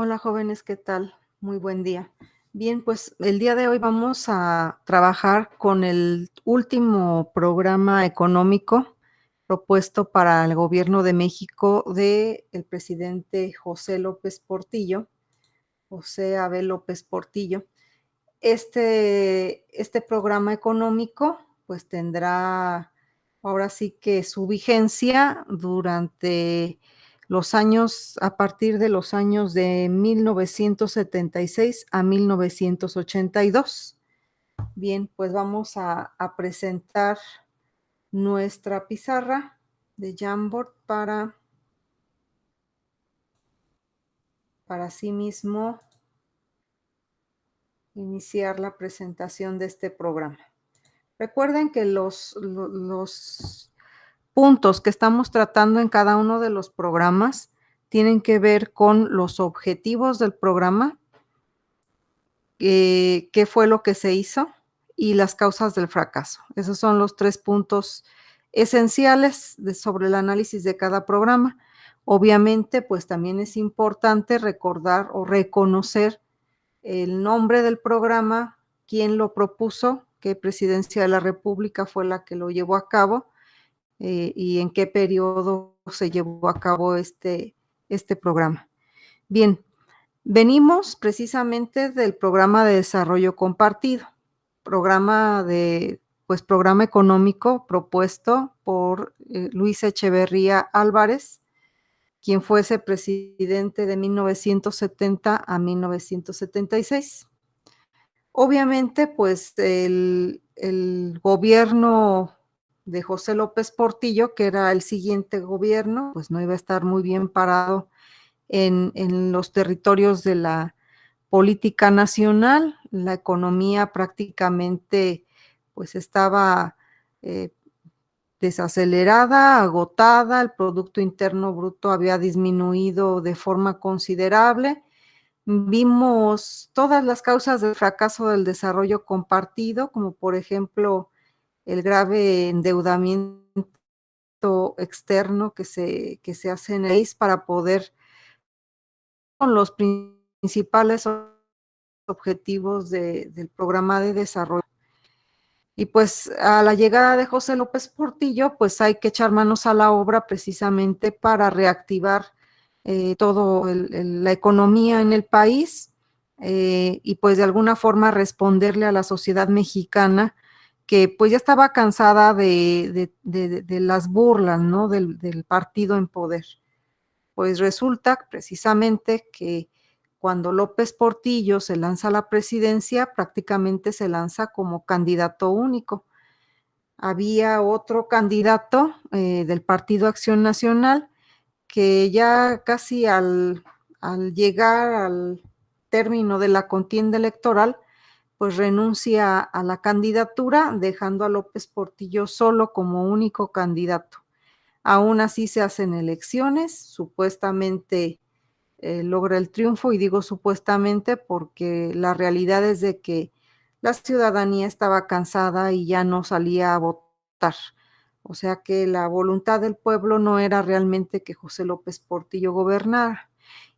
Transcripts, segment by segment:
Hola jóvenes, ¿qué tal? Muy buen día. Bien, pues el día de hoy vamos a trabajar con el último programa económico propuesto para el gobierno de México de el presidente José López Portillo, José Abel López Portillo. Este programa económico, pues tendrá ahora sí que su vigencia durante los años, a partir de los años de 1976 a 1982. Bien, pues vamos a presentar nuestra pizarra de Jamboard para sí mismo iniciar la presentación de este programa. Recuerden que los puntos que estamos tratando en cada uno de los programas tienen que ver con los objetivos del programa, qué fue lo que se hizo y las causas del fracaso. Esos son los 3 puntos esenciales sobre el análisis de cada programa. Obviamente, pues también es importante recordar o reconocer el nombre del programa, quién lo propuso, qué presidencia de la república fue la que lo llevó a cabo, y en qué periodo se llevó a cabo este programa. Bien, venimos precisamente del programa de desarrollo compartido, programa económico propuesto por Luis Echeverría Álvarez, quien fuese presidente de 1970 a 1976. Obviamente, pues el gobierno de José López Portillo, que era el siguiente gobierno, pues no iba a estar muy bien parado en los territorios de la política nacional. La economía prácticamente pues estaba eh, desacelerada, agotada, el Producto Interno Bruto había disminuido de forma considerable. Vimos todas las causas del fracaso del desarrollo compartido, como por ejemplo el grave endeudamiento externo que se hace en el país para poder con los principales objetivos del programa de desarrollo. Y pues a la llegada de José López Portillo, pues hay que echar manos a la obra precisamente para reactivar todo la economía en el país, y pues de alguna forma responderle a la sociedad mexicana que pues ya estaba cansada de las burlas, ¿no? Del partido en poder. Pues resulta precisamente que cuando López Portillo se lanza a la presidencia, prácticamente se lanza como candidato único. Había otro candidato del Partido Acción Nacional que ya casi al llegar al término de la contienda electoral, pues renuncia a la candidatura, dejando a López Portillo solo como único candidato. Aún así se hacen elecciones, supuestamente logra el triunfo, y digo supuestamente porque la realidad es de que la ciudadanía estaba cansada y ya no salía a votar. O sea que la voluntad del pueblo no era realmente que José López Portillo gobernara.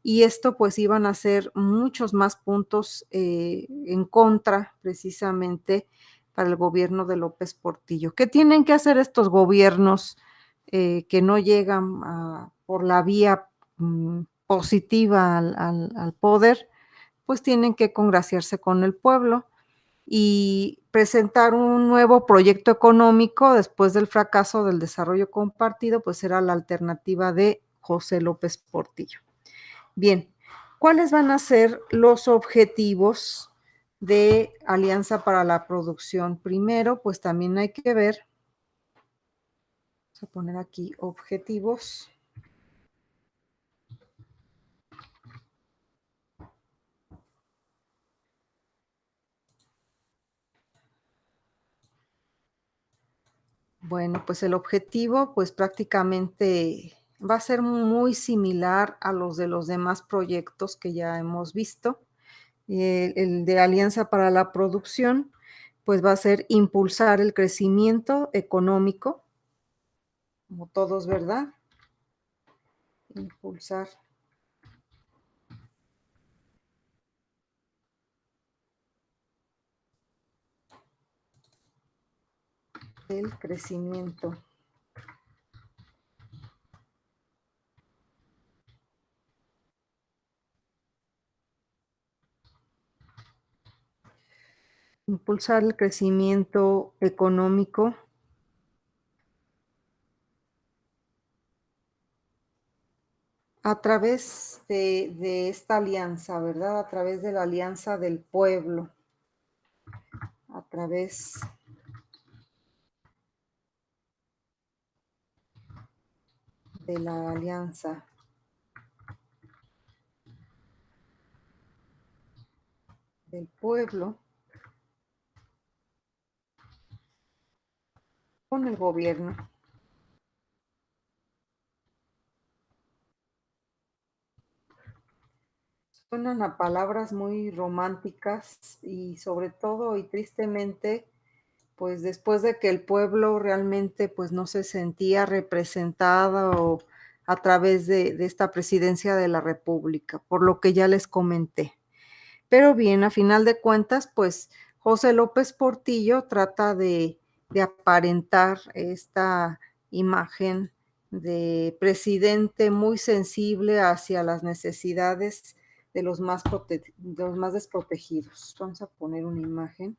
Y esto pues iban a ser muchos más puntos en contra precisamente para el gobierno de López Portillo. ¿Qué tienen que hacer estos gobiernos que no llegan por la vía positiva al poder? Pues tienen que congraciarse con el pueblo y presentar un nuevo proyecto económico después del fracaso del desarrollo compartido, pues era la alternativa de José López Portillo. Bien, ¿cuáles van a ser los objetivos de Alianza para la Producción? Primero, pues también hay que ver, vamos a poner aquí objetivos. Bueno, pues el objetivo, pues prácticamente va a ser muy similar a los de los demás proyectos que ya hemos visto. El de Alianza para la Producción, pues va a ser impulsar el crecimiento económico, como todos, ¿verdad? Impulsar El crecimiento. Impulsar el crecimiento económico a través de esta alianza, ¿verdad? A través de la alianza del pueblo, a través de la alianza del pueblo con el gobierno. Suenan a palabras muy románticas y sobre todo y tristemente, pues después de que el pueblo realmente pues no se sentía representado a través de esta presidencia de la República, por lo que ya les comenté. Pero bien, a final de cuentas, pues José López Portillo trata de aparentar esta imagen de presidente muy sensible hacia las necesidades de de los más desprotegidos. Vamos a poner una imagen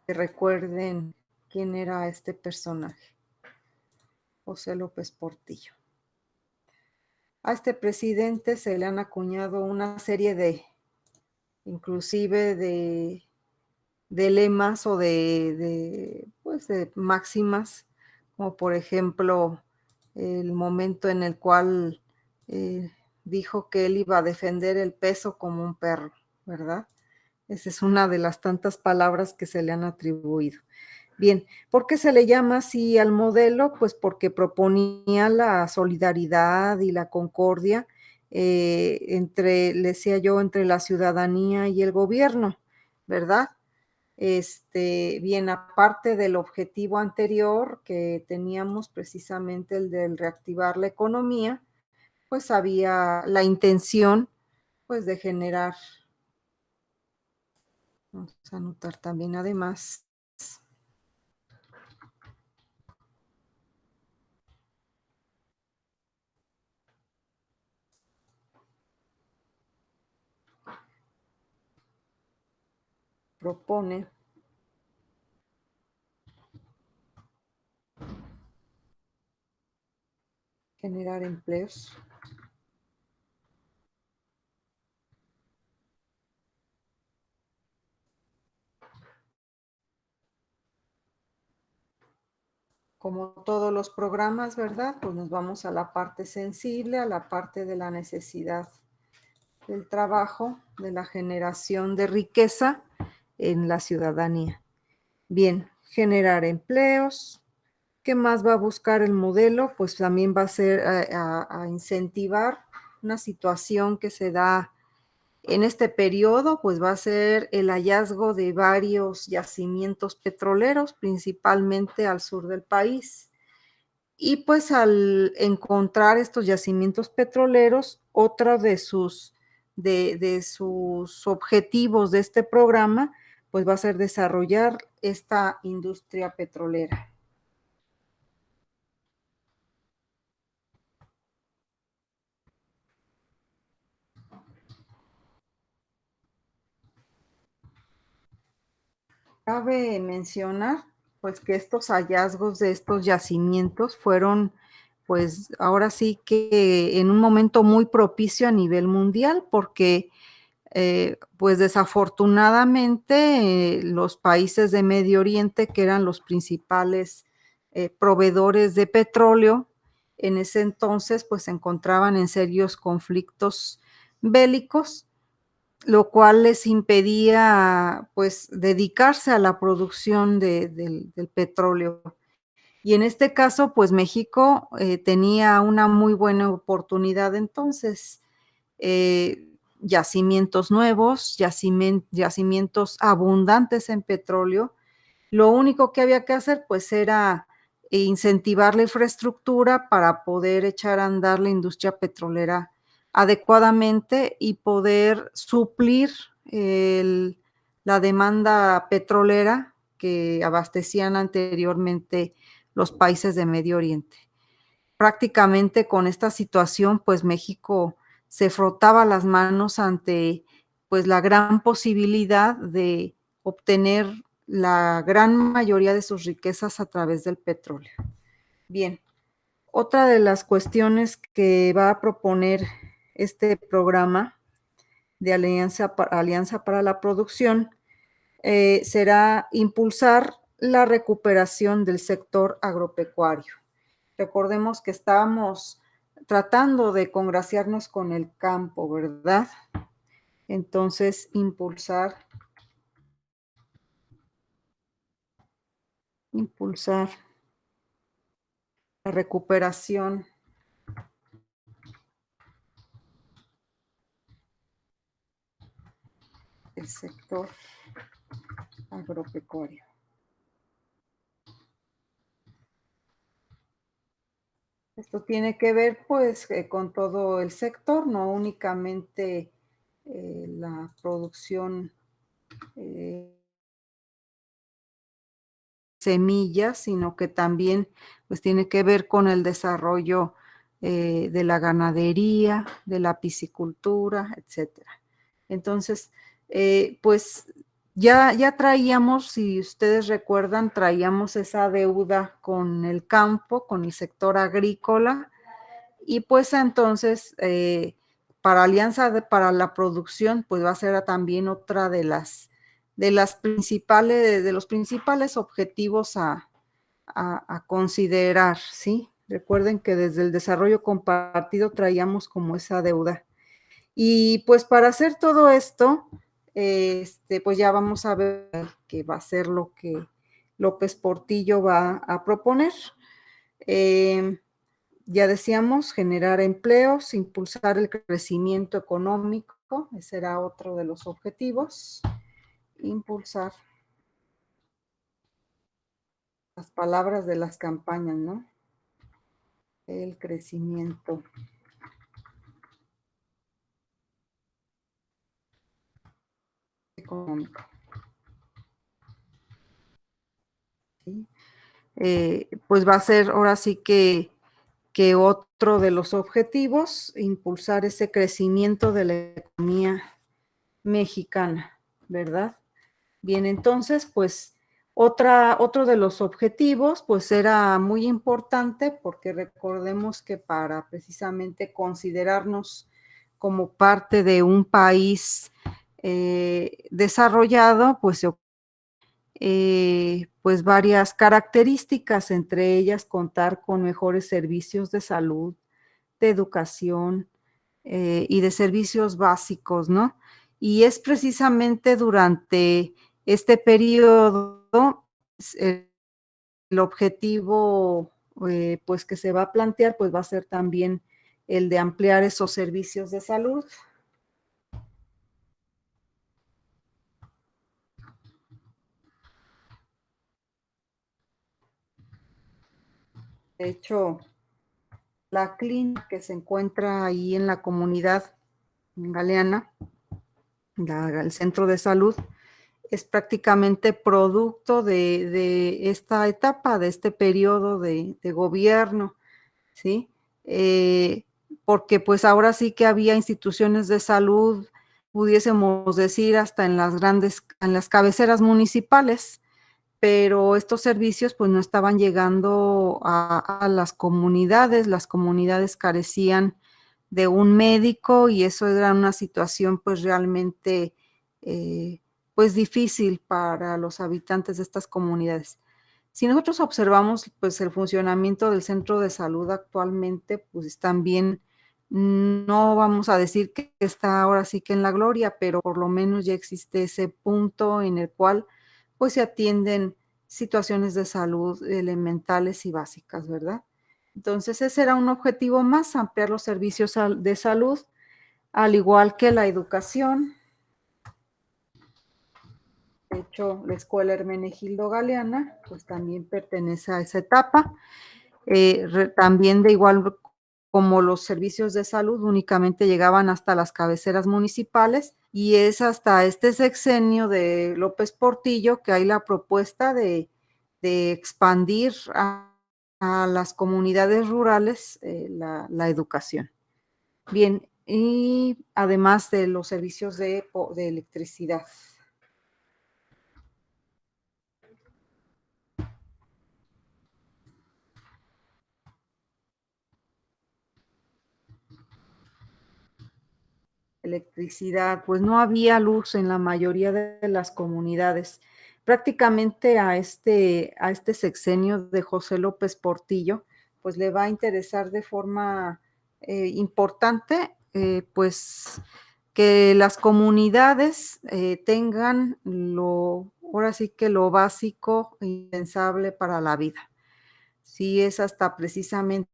que recuerden quién era este personaje, José López Portillo. A este presidente se le han acuñado una serie inclusive de lemas o pues de máximas, como por ejemplo el momento en el cual eh, dijo que él iba a defender el peso como un perro, ¿verdad? Esa es una de las tantas palabras que se le han atribuido. Bien, ¿por qué se le llama así al modelo? Pues porque proponía la solidaridad y la concordia entre, le decía yo, entre la ciudadanía y el gobierno, ¿verdad? Bien, aparte del objetivo anterior que teníamos precisamente el del reactivar la economía, pues había la intención pues de generar, vamos a anotar también además, propone generar empleos. Como todos los programas, ¿verdad? Pues nos vamos a la parte sensible, a la parte de la necesidad del trabajo, de la generación de riqueza en la ciudadanía. Bien, generar empleos. ¿Qué más va a buscar el modelo? Pues también va a ser a incentivar una situación que se da en este periodo, pues va a ser el hallazgo de varios yacimientos petroleros, principalmente al sur del país. Y pues al encontrar estos yacimientos petroleros, otro de sus objetivos de este programa, pues va a ser desarrollar esta industria petrolera. Cabe mencionar, pues, que estos hallazgos de estos yacimientos fueron, pues, ahora sí que en un momento muy propicio a nivel mundial, porque pues desafortunadamente los países de Medio Oriente, que eran los principales proveedores de petróleo, en ese entonces pues se encontraban en serios conflictos bélicos, lo cual les impedía pues dedicarse a la producción del petróleo. Y en este caso, pues México tenía una muy buena oportunidad entonces, yacimientos nuevos, yacimientos abundantes en petróleo. Lo único que había que hacer, pues, era e incentivar la infraestructura para poder echar a andar la industria petrolera adecuadamente y poder suplir la demanda petrolera que abastecían anteriormente los países de Medio Oriente. Prácticamente con esta situación, pues México se frotaba las manos ante pues la gran posibilidad de obtener la gran mayoría de sus riquezas a través del petróleo. Bien, otra de las cuestiones que va a proponer este programa de Alianza para la Producción será impulsar la recuperación del sector agropecuario. Recordemos que estábamos tratando de congraciarnos con el campo, ¿verdad? Entonces, impulsar la recuperación del sector agropecuario. Esto tiene que ver pues con todo el sector, no únicamente la producción semillas, sino que también pues tiene que ver con el desarrollo de la ganadería, de la piscicultura, etcétera. Entonces, pues ya traíamos, si ustedes recuerdan, traíamos esa deuda con el campo, con el sector agrícola, y pues entonces para para la Producción, pues va a ser también otra de los principales objetivos a considerar, ¿sí? Recuerden que desde el desarrollo compartido traíamos como esa deuda. Y pues para hacer todo esto, pues ya vamos a ver qué va a ser lo que López Portillo va a proponer. Ya decíamos, generar empleos, impulsar el crecimiento económico, ese era otro de los objetivos. Impulsar las palabras de las campañas, ¿no? El crecimiento económico. ¿Sí? Pues va a ser ahora sí que otro de los objetivos, impulsar ese crecimiento de la economía mexicana, ¿verdad? Bien, entonces, pues otro de los objetivos, pues era muy importante porque recordemos que para precisamente considerarnos como parte de un país desarrollado, pues varias características, entre ellas contar con mejores servicios de salud, de educación y de servicios básicos, ¿no? Y es precisamente durante este periodo el objetivo pues que se va a plantear pues va a ser también el de ampliar esos servicios de salud. De hecho, la clínica que se encuentra ahí en la comunidad galeana, el centro de salud, es prácticamente producto de esta etapa, de este periodo de gobierno, ¿sí? Porque pues ahora sí que había instituciones de salud, pudiésemos decir, hasta en en las cabeceras municipales, pero estos servicios pues no estaban llegando a las comunidades carecían de un médico y eso era una situación pues realmente pues difícil para los habitantes de estas comunidades. Si nosotros observamos pues el funcionamiento del centro de salud actualmente, pues también no vamos a decir que está ahora sí que en la gloria, pero por lo menos ya existe ese punto en el cual pues se atienden situaciones de salud elementales y básicas, ¿verdad? Entonces ese era un objetivo más, ampliar los servicios de salud, al igual que la educación, De hecho, la Escuela Hermenegildo Galeana, pues también pertenece a esa etapa. También de igual como los servicios de salud únicamente llegaban hasta las cabeceras municipales y es hasta este sexenio de López Portillo que hay la propuesta de expandir a las comunidades rurales la educación. Bien, y además de los servicios de electricidad. Electricidad, pues no había luz en la mayoría de las comunidades. Prácticamente a este sexenio de José López Portillo, pues le va a interesar de forma importante, pues que las comunidades tengan ahora sí que lo básico e indispensable para la vida. Sí, es hasta precisamente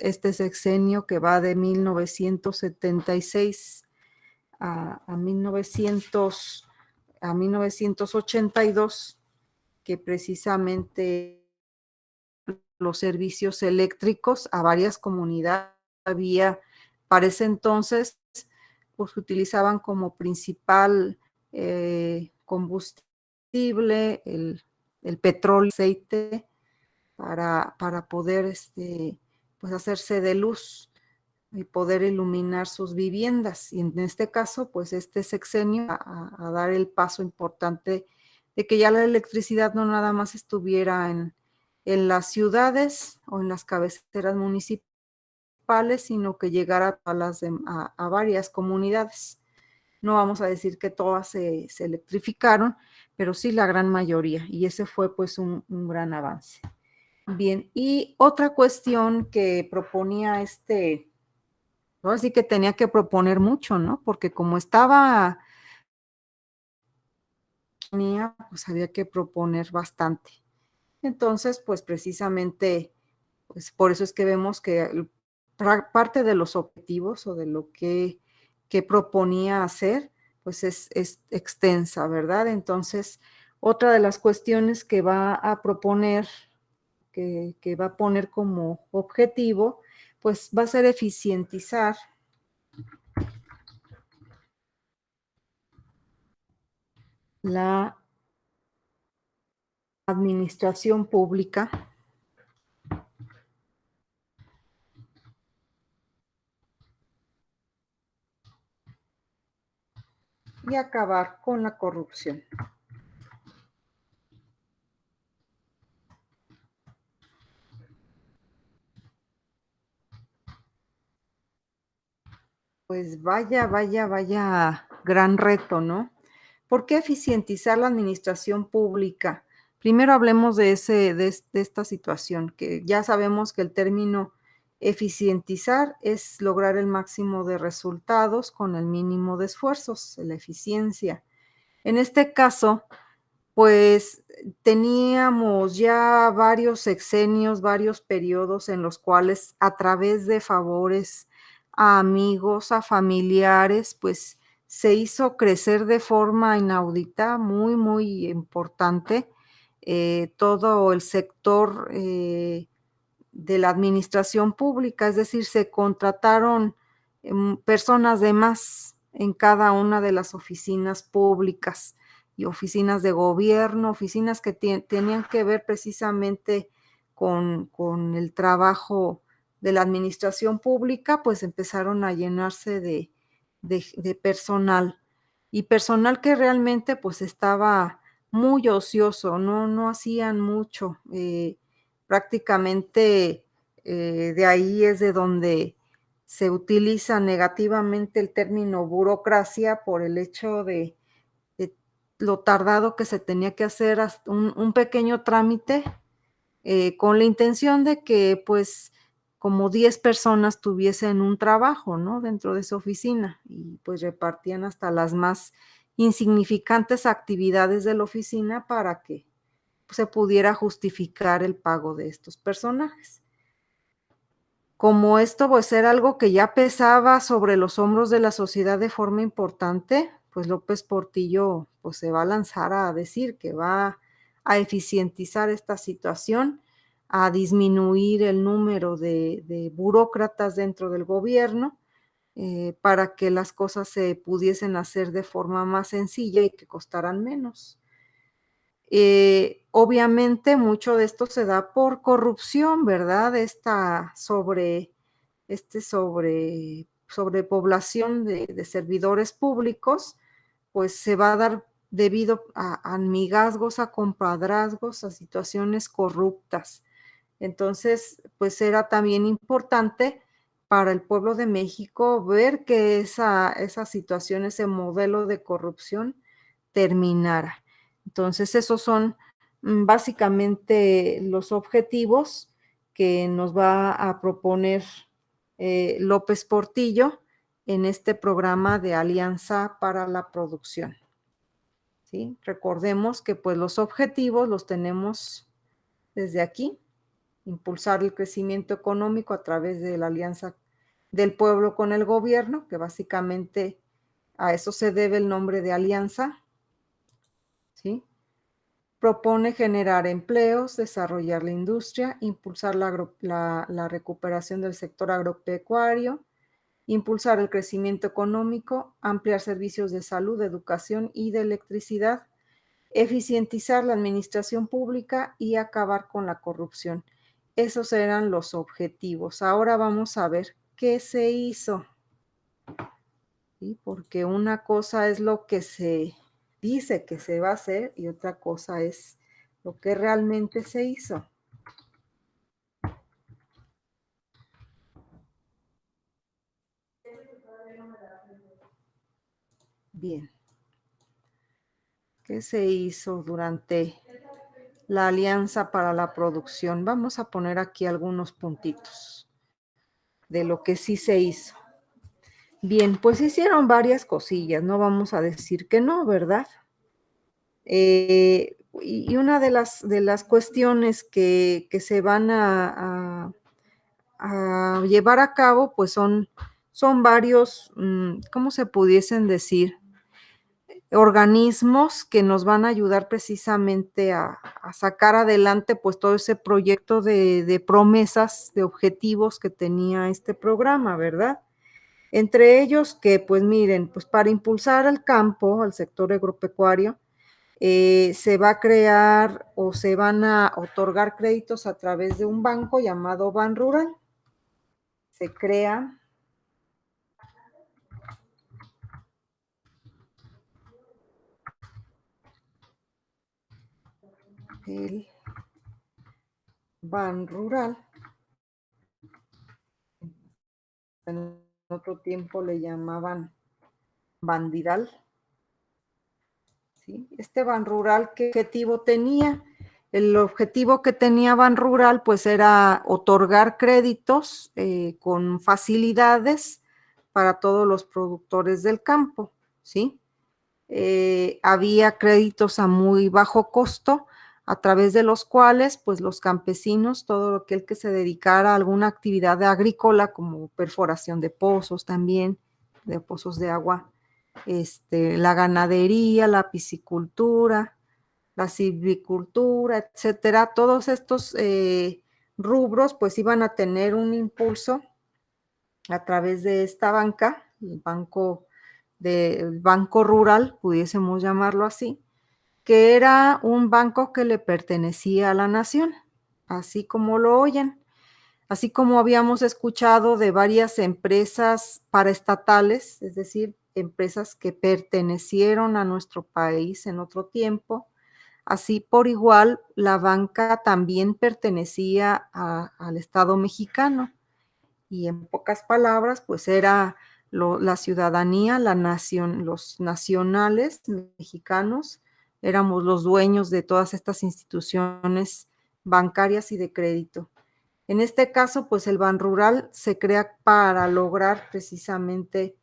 este sexenio que va de 1976 a 1982, que precisamente los servicios eléctricos a varias comunidades había, para ese entonces, pues utilizaban como principal combustible el petróleo, el aceite, para poder pues hacerse de luz y poder iluminar sus viviendas. Y en este caso, pues este sexenio a dar el paso importante de que ya la electricidad no nada más estuviera en las ciudades o en las cabeceras municipales, sino que llegara a varias comunidades. No vamos a decir que todas se electrificaron, pero sí la gran mayoría, y ese fue pues un gran avance. Bien, y otra cuestión que proponía ahora sí que tenía que proponer mucho, ¿no? Porque como estaba, pues había que proponer bastante. Entonces, pues precisamente, pues por eso es que vemos que parte de los objetivos o de lo que proponía hacer, pues es extensa, ¿verdad? Entonces, otra de las cuestiones que va a proponer, que va a poner como objetivo, pues va a ser eficientizar la administración pública y acabar con la corrupción. Pues vaya, vaya, vaya gran reto, ¿no? ¿Por qué eficientizar la administración pública? Primero hablemos de esta situación, que ya sabemos que el término eficientizar es lograr el máximo de resultados con el mínimo de esfuerzos, la eficiencia. En este caso, pues teníamos ya varios sexenios, varios periodos en los cuales a través de favores a amigos, a familiares, pues se hizo crecer de forma inaudita, muy, muy importante, todo el sector de la administración pública, es decir, se contrataron personas de más en cada una de las oficinas públicas y oficinas de gobierno, oficinas que tenían que ver precisamente con el trabajo de la administración pública, pues empezaron a llenarse de personal y personal que realmente pues estaba muy ocioso, no hacían mucho. Prácticamente de ahí es de donde se utiliza negativamente el término burocracia por el hecho de lo tardado que se tenía que hacer un pequeño trámite con la intención de que pues como 10 personas tuviesen un trabajo, ¿no? Dentro de esa oficina y pues repartían hasta las más insignificantes actividades de la oficina para que se pudiera justificar el pago de estos personajes. Como esto, pues, era algo que ya pesaba sobre los hombros de la sociedad de forma importante, pues López Portillo pues se va a lanzar a decir que va a eficientizar esta situación, a disminuir el número de burócratas dentro del gobierno, para que las cosas se pudiesen hacer de forma más sencilla y que costaran menos. Obviamente, mucho de esto se da por corrupción, ¿verdad? Esta sobrepoblación de servidores públicos, pues se va a dar debido a amigazgos, a compadrazgos, a situaciones corruptas. Entonces, pues era también importante para el pueblo de México ver que esa situación, ese modelo de corrupción terminara. Entonces, esos son básicamente los objetivos que nos va a proponer López Portillo en este programa de Alianza para la Producción. ¿Sí? Recordemos que pues los objetivos los tenemos desde aquí: impulsar el crecimiento económico a través de la alianza del pueblo con el gobierno, que básicamente a eso se debe el nombre de alianza, ¿sí? Propone generar empleos, desarrollar la industria, impulsar la recuperación del sector agropecuario, impulsar el crecimiento económico, ampliar servicios de salud, de educación y de electricidad, eficientizar la administración pública y acabar con la corrupción. Esos eran los objetivos. Ahora vamos a ver qué se hizo, ¿sí? Porque una cosa es lo que se dice que se va a hacer y otra cosa es lo que realmente se hizo. Bien, ¿qué se hizo durante la Alianza para la Producción? Vamos a poner aquí algunos puntitos de lo que sí se hizo. Bien, pues hicieron varias cosillas, no vamos a decir que no, ¿verdad? Y una de las cuestiones que se van a llevar a cabo, pues son varios, ¿cómo se pudiesen decir? Organismos que nos van a ayudar precisamente a sacar adelante pues todo ese proyecto de promesas, de objetivos que tenía este programa, ¿verdad? Entre ellos que, pues miren, pues para impulsar al campo, al sector agropecuario, se va a crear o se van a otorgar créditos a través de un banco llamado Banrural. Se crea el Banrural, en otro tiempo le llamaban Bandiral, ¿sí? Este Banrural, ¿qué objetivo tenía? El objetivo que tenía Banrural, pues era otorgar créditos con facilidades para todos los productores del campo, ¿sí? Había créditos a muy bajo costo, a través de los cuales, pues los campesinos, todo aquel que se dedicara a alguna actividad agrícola, como perforación de pozos también, de pozos de agua, la ganadería, la piscicultura, la silvicultura, etcétera, todos estos rubros, pues iban a tener un impulso a través de esta banca, el Banco Rural, pudiésemos llamarlo así, que era un banco que le pertenecía a la nación, así como lo oyen, así como habíamos escuchado de varias empresas paraestatales, es decir, empresas que pertenecieron a nuestro país en otro tiempo. Así por igual, la banca también pertenecía al Estado mexicano y en pocas palabras, pues era la ciudadanía, la nación, los nacionales mexicanos, éramos los dueños de todas estas instituciones bancarias y de crédito. En este caso, pues el Banrural se crea para lograr precisamente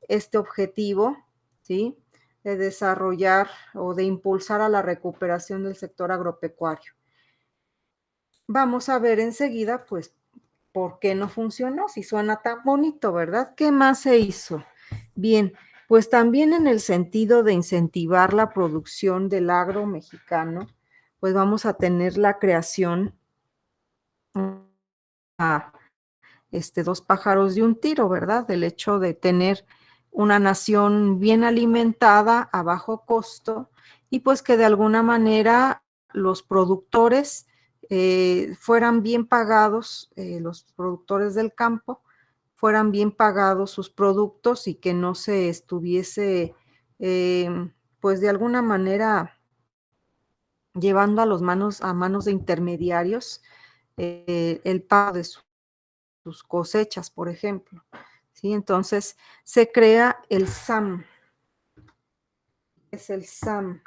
este objetivo, ¿sí? De desarrollar o de impulsar a la recuperación del sector agropecuario. Vamos a ver enseguida, pues, por qué no funcionó, si suena tan bonito, ¿verdad? ¿Qué más se hizo? Bien, Pues también en el sentido de incentivar la producción del agro mexicano, pues vamos a tener la creación a dos pájaros de un tiro, ¿verdad? El hecho de tener una nación bien alimentada a bajo costo y pues que de alguna manera los productores fueran bien pagados, los productores del campo fueran bien pagados sus productos y que no se estuviese pues de alguna manera llevando a manos de intermediarios el pago de sus cosechas, por ejemplo. ¿Sí? Entonces se crea el SAM, es el SAM,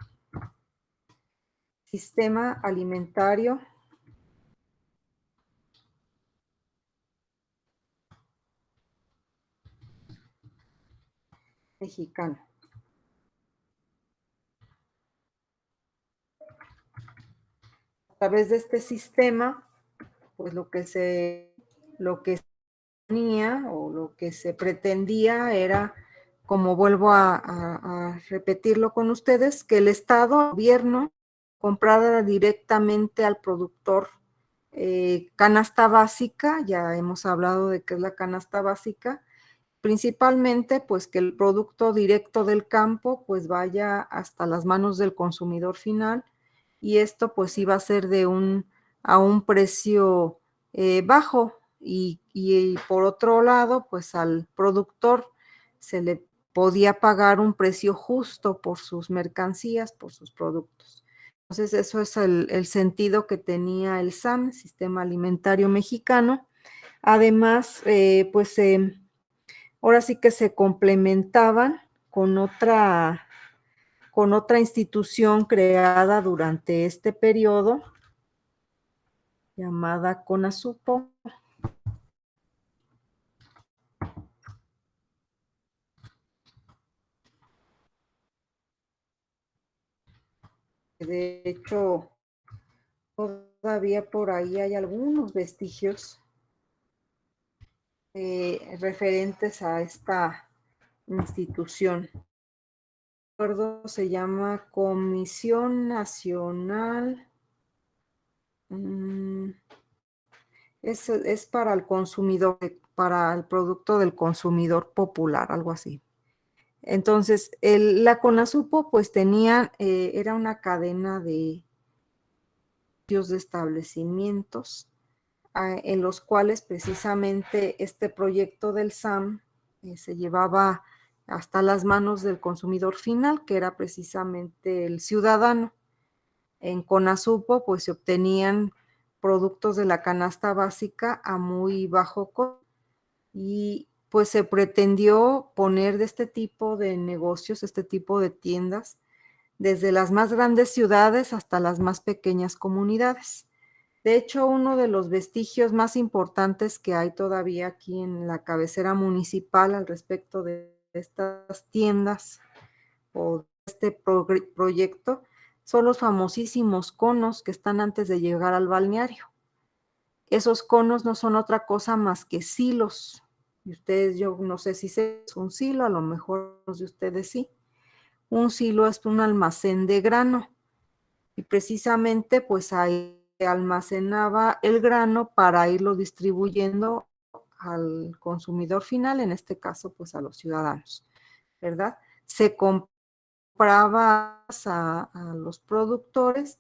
Sistema Alimentario Mexicano. A través de este sistema, pues lo que tenía o lo que se pretendía era, como vuelvo a repetirlo con ustedes, que el Estado, el gobierno, comprara directamente al productor canasta básica, ya hemos hablado de qué es la canasta básica, principalmente pues que el producto directo del campo pues vaya hasta las manos del consumidor final y esto pues iba a ser a un precio bajo y por otro lado pues al productor se le podía pagar un precio justo por sus mercancías, por sus productos. Entonces eso es el sentido que tenía el SAM, Sistema Alimentario Mexicano. Además, pues ahora sí que se complementaban con otra institución creada durante este periodo llamada CONASUPO. De hecho, todavía por ahí hay algunos vestigios referentes a esta institución. Se llama Comisión Nacional, es para el consumidor, para el producto del consumidor popular, algo así. Entonces, la CONASUPO pues tenía, era una cadena de establecimientos en los cuales precisamente este proyecto del SAM se llevaba hasta las manos del consumidor final, que era precisamente el ciudadano. En CONASUPO pues se obtenían productos de la canasta básica a muy bajo costo y pues se pretendió poner de este tipo de negocios, este tipo de tiendas, desde las más grandes ciudades hasta las más pequeñas comunidades. De hecho, uno de los vestigios más importantes que hay todavía aquí en la cabecera municipal al respecto de estas tiendas o de este proyecto son los famosísimos conos que están antes de llegar al balneario. Esos conos no son otra cosa más que silos. Y ustedes, yo no sé si es un silo, a lo mejor los de ustedes sí. Un silo es un almacén de grano y precisamente pues ahí se almacenaba el grano para irlo distribuyendo al consumidor final, en este caso pues a los ciudadanos, ¿verdad? Se compraba a los productores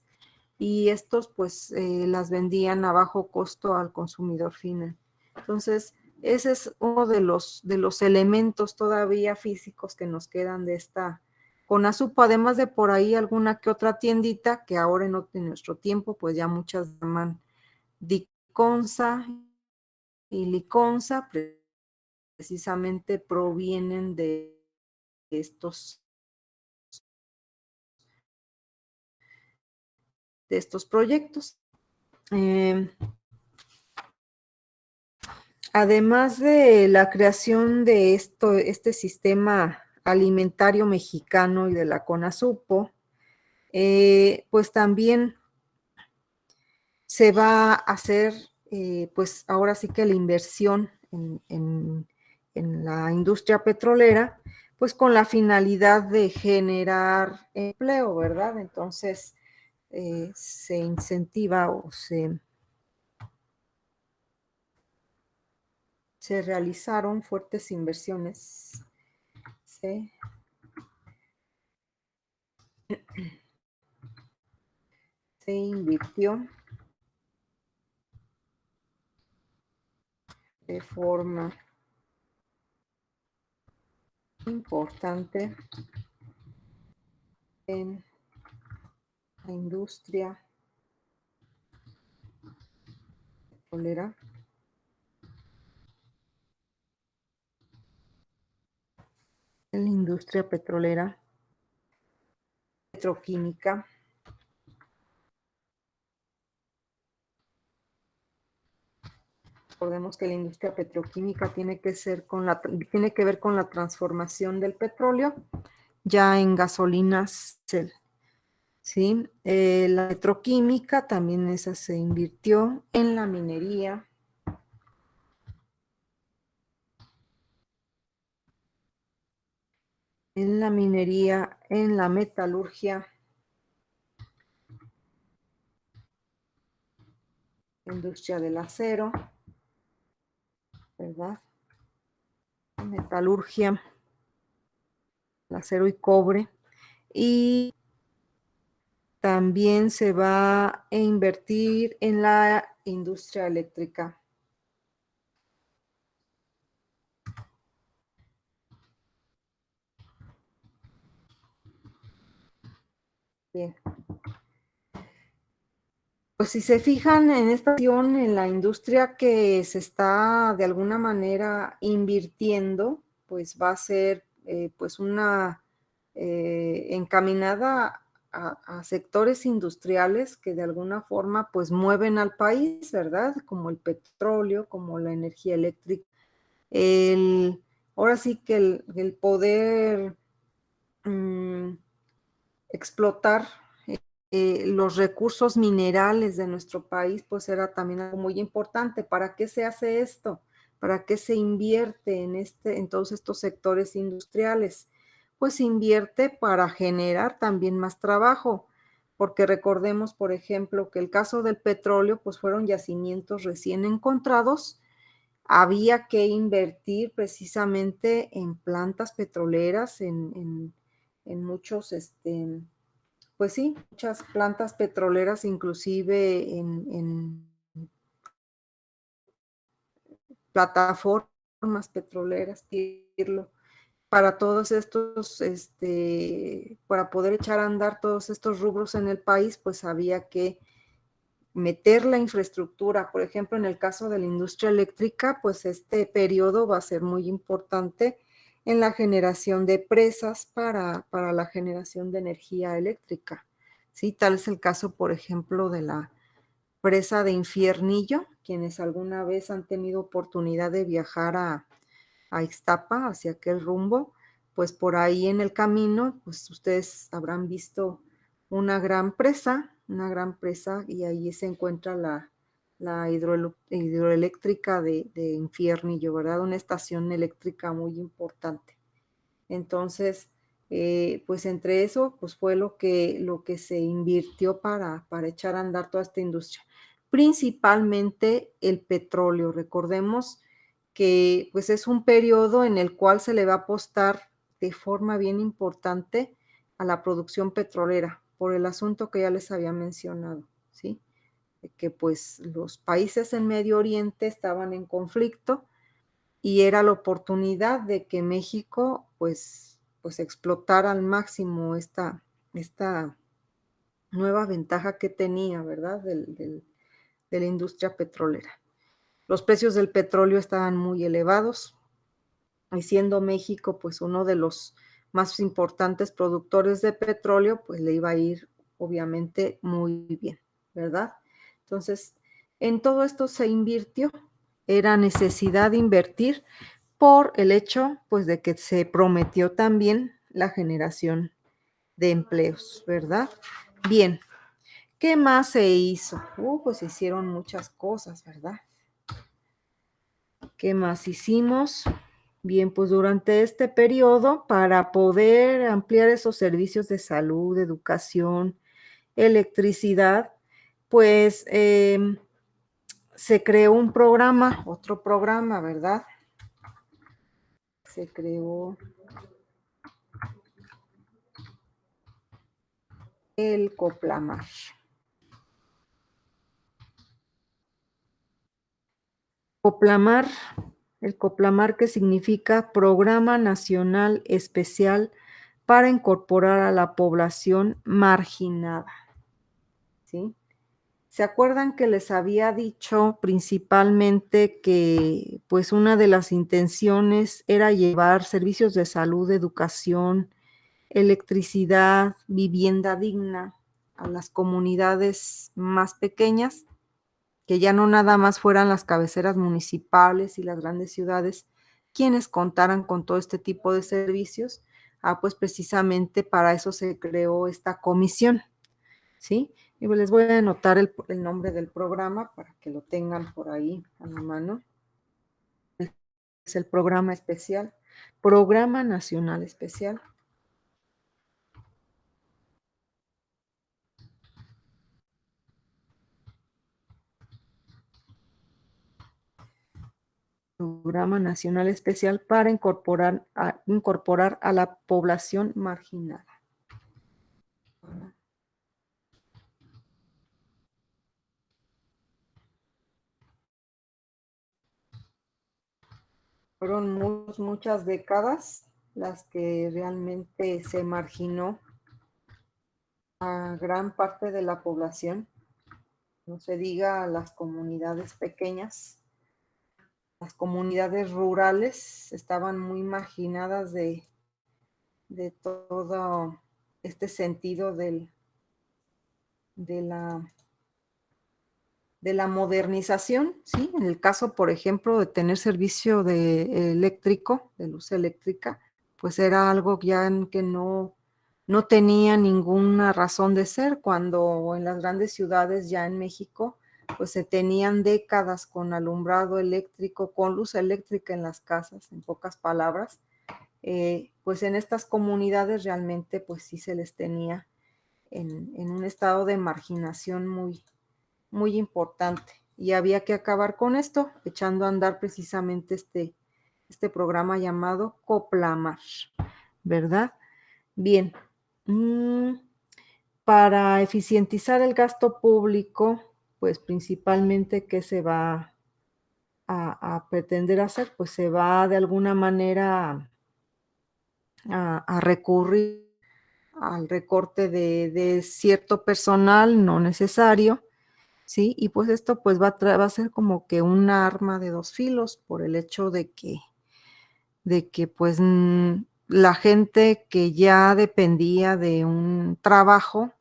y estos pues las vendían a bajo costo al consumidor final. Entonces, ese es uno de los elementos todavía físicos que nos quedan de esta CONASUPO, además de por ahí alguna que otra tiendita que ahora en nuestro tiempo pues ya muchas llaman Diconsa y Liconsa, precisamente provienen de estos, de estos proyectos. Además de la creación de este sistema alimentario mexicano y de la CONASUPO, pues también se va a hacer, pues ahora sí que la inversión en la industria petrolera, pues con la finalidad de generar empleo, ¿verdad? Entonces se incentiva o se realizaron fuertes inversiones. Se, se invirtió de forma importante en la industria petrolera, petroquímica. Recordemos que la industria petroquímica tiene que ver con la transformación del petróleo ya en gasolinas, ¿sí? La petroquímica también esa se invirtió en la minería, en la metalurgia, industria del acero, ¿verdad? Metalurgia, el acero y cobre. Y también se va a invertir en la industria eléctrica. Bien. Pues si se fijan en esta acción, en la industria que se está de alguna manera invirtiendo, pues va a ser pues una encaminada a sectores industriales que de alguna forma pues mueven al país, ¿verdad? Como el petróleo, como la energía eléctrica. Ahora sí que el poder explotar los recursos minerales de nuestro país, pues era también algo muy importante. ¿Para qué se hace esto? ¿Para qué se invierte en todos estos sectores industriales? Pues se invierte para generar también más trabajo, porque recordemos, por ejemplo, que el caso del petróleo, pues fueron yacimientos recién encontrados, había que invertir precisamente en plantas petroleras, en muchos, pues sí, muchas plantas petroleras, inclusive en plataformas petroleras, decirlo, para todos estos, para poder echar a andar todos estos rubros en el país, pues había que meter la infraestructura. Por ejemplo, en el caso de la industria eléctrica, pues este periodo va a ser muy importante en la generación de presas para la generación de energía eléctrica. Sí, tal es el caso, por ejemplo, de la presa de Infiernillo, quienes alguna vez han tenido oportunidad de viajar a Ixtapa, hacia aquel rumbo, pues por ahí en el camino, pues ustedes habrán visto una gran presa, y ahí se encuentra la hidroeléctrica de Infiernillo, ¿verdad? Una estación eléctrica muy importante. Entonces, pues entre eso, pues fue lo que se invirtió para echar a andar toda esta industria. Principalmente el petróleo. Recordemos que pues es un periodo en el cual se le va a apostar de forma bien importante a la producción petrolera, por el asunto que ya les había mencionado, ¿sí? De que pues los países en Medio Oriente estaban en conflicto y era la oportunidad de que México pues explotara al máximo esta nueva ventaja que tenía, ¿verdad? De la industria petrolera. Los precios del petróleo estaban muy elevados, y siendo México pues uno de los más importantes productores de petróleo, pues le iba a ir obviamente muy bien, ¿verdad? Entonces, en todo esto se invirtió, era necesidad de invertir por el hecho pues de que se prometió también la generación de empleos, ¿verdad? Bien, ¿qué más se hizo? Pues se hicieron muchas cosas, ¿verdad? ¿Qué más hicimos? Bien, pues durante este periodo, para poder ampliar esos servicios de salud, educación, electricidad, pues, se creó un programa, otro programa, ¿verdad? Se creó el COPLAMAR. COPLAMAR, el COPLAMAR, que significa Programa Nacional Especial para incorporar a la población marginada, ¿sí? ¿Se acuerdan que les había dicho principalmente que, pues, una de las intenciones era llevar servicios de salud, educación, electricidad, vivienda digna a las comunidades más pequeñas? Que ya no nada más fueran las cabeceras municipales y las grandes ciudades quienes contaran con todo este tipo de servicios. Pues precisamente para eso se creó esta comisión, ¿sí? Y les voy a anotar el nombre del programa para que lo tengan por ahí a la mano. Es el programa especial, Programa Nacional Especial. Programa Nacional Especial para incorporar a la población marginada. Fueron muchas décadas las que realmente se marginó a gran parte de la población, no se diga a las comunidades pequeñas. Las comunidades rurales estaban muy marginadas de todo este sentido de la, de la modernización, ¿sí? En el caso, por ejemplo, de tener servicio de eléctrico, de luz eléctrica, pues era algo ya que no tenía ninguna razón de ser, cuando en las grandes ciudades ya en México, pues se tenían décadas con alumbrado eléctrico, con luz eléctrica en las casas, en pocas palabras. Pues en estas comunidades realmente pues sí se les tenía en un estado de marginación muy importante. Y había que acabar con esto, echando a andar precisamente este programa llamado COPLAMAR, ¿verdad? Bien, para eficientizar el gasto público, pues principalmente, ¿qué se va a pretender hacer? Pues se va de alguna manera a recurrir al recorte de cierto personal no necesario, ¿sí? Y pues esto pues va a ser como que un arma de dos filos por el hecho de que pues la gente que ya dependía de un trabajo,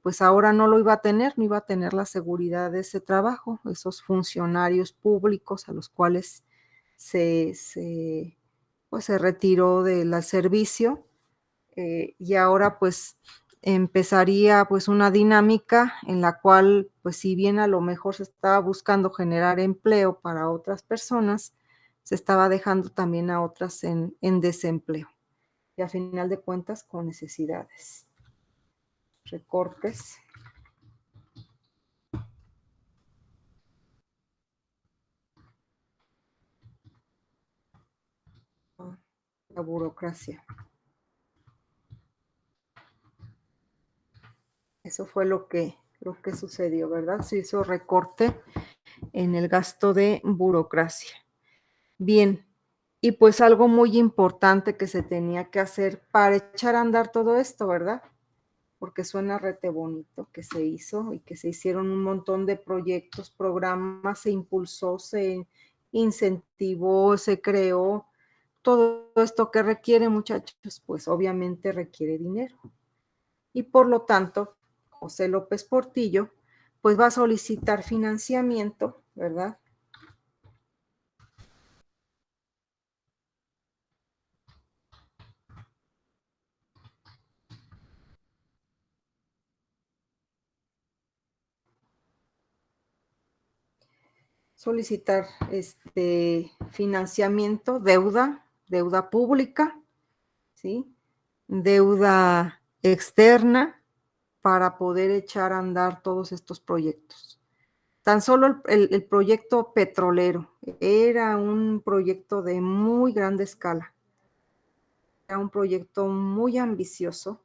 pues ahora no lo iba a tener, no iba a tener la seguridad de ese trabajo, esos funcionarios públicos a los cuales pues se retiró del servicio, y ahora pues empezaría pues una dinámica en la cual pues si bien a lo mejor se estaba buscando generar empleo para otras personas, se estaba dejando también a otras en desempleo y a final de cuentas con necesidades. Recortes. La burocracia. Eso fue lo que sucedió, ¿verdad? Se hizo recorte en el gasto de burocracia. Bien, y pues algo muy importante que se tenía que hacer para echar a andar todo esto, ¿verdad? Porque suena rete bonito que se hizo y que se hicieron un montón de proyectos, programas, se impulsó, se incentivó, se creó. Todo esto que requiere, muchachos, pues obviamente requiere dinero. Y por lo tanto, José López Portillo, pues va a solicitar financiamiento, ¿verdad? solicitar financiamiento, deuda pública, ¿sí? Deuda externa para poder echar a andar todos estos proyectos. Tan solo el proyecto petrolero era un proyecto de muy grande escala, era un proyecto muy ambicioso.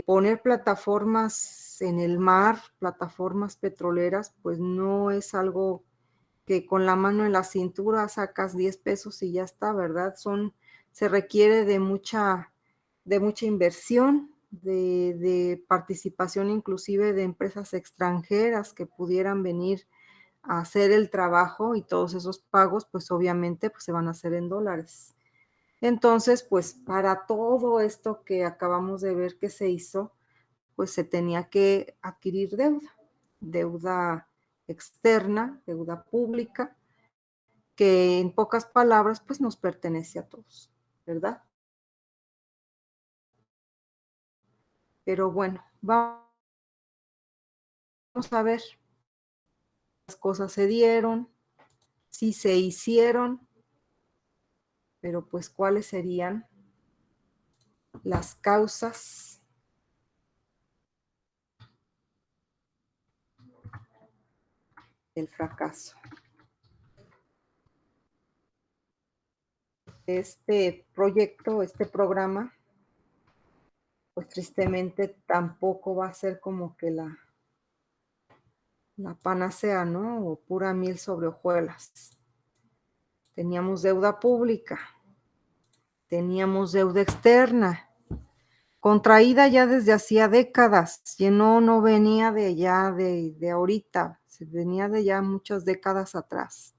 Poner plataformas en el mar, plataformas petroleras, pues no es algo que con la mano en la cintura sacas 10 pesos y ya está, ¿verdad? Se requiere de mucha inversión, de participación inclusive de empresas extranjeras que pudieran venir a hacer el trabajo, y todos esos pagos, pues obviamente, pues se van a hacer en dólares. Entonces, pues para todo esto que acabamos de ver que se hizo, pues se tenía que adquirir deuda externa, deuda pública, que en pocas palabras, pues nos pertenece a todos, ¿verdad? Pero bueno, vamos a ver, las cosas se dieron, sí se hicieron, pero pues cuáles serían las causas del fracaso. Este proyecto, este programa, pues tristemente tampoco va a ser como que la panacea, ¿no? O pura miel sobre hojuelas. Teníamos deuda pública, teníamos deuda externa, contraída ya desde hacía décadas, y no venía de ya de ahorita, se venía de ya muchas décadas atrás,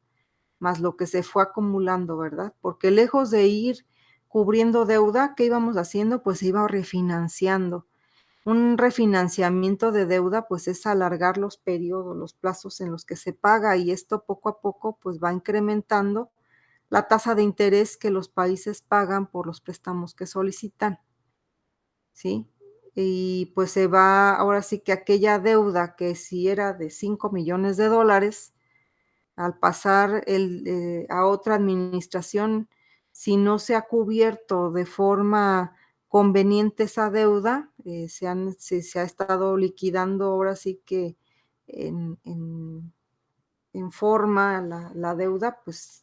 más lo que se fue acumulando, ¿verdad? Porque lejos de ir cubriendo deuda, ¿qué íbamos haciendo? Pues se iba refinanciando. Un refinanciamiento de deuda, pues es alargar los periodos, los plazos en los que se paga, y esto poco a poco pues va incrementando la tasa de interés que los países pagan por los préstamos que solicitan, ¿sí? Y pues se va, ahora sí que aquella deuda que si era de 5 millones de dólares, al pasar a otra administración, si no se ha cubierto de forma conveniente esa deuda, se ha estado liquidando ahora sí que en, en, en forma la deuda, pues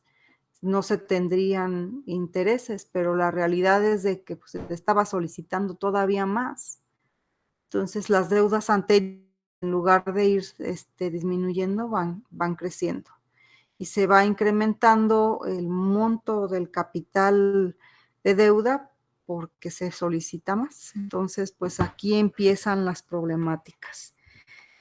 no se tendrían intereses, pero la realidad es de que pues, se estaba solicitando todavía más. Entonces las deudas anteriores, en lugar de ir disminuyendo, van creciendo, y se va incrementando el monto del capital de deuda porque se solicita más. Entonces, pues aquí empiezan las problemáticas.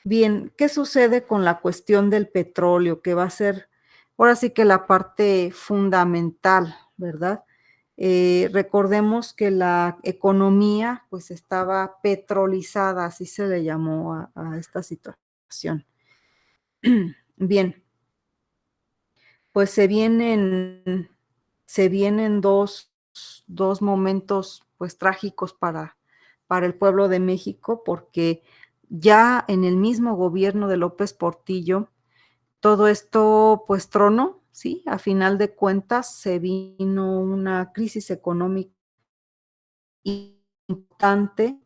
Bien, ¿qué sucede con la cuestión del petróleo? Que va a ser ahora sí que la parte fundamental, ¿verdad? Recordemos que la economía pues estaba petrolizada, así se le llamó a esta situación. Bien, pues se vienen dos momentos pues trágicos para el pueblo de México, porque ya en el mismo gobierno de López Portillo, todo esto pues tronó, ¿sí? A final de cuentas se vino una crisis económica importante.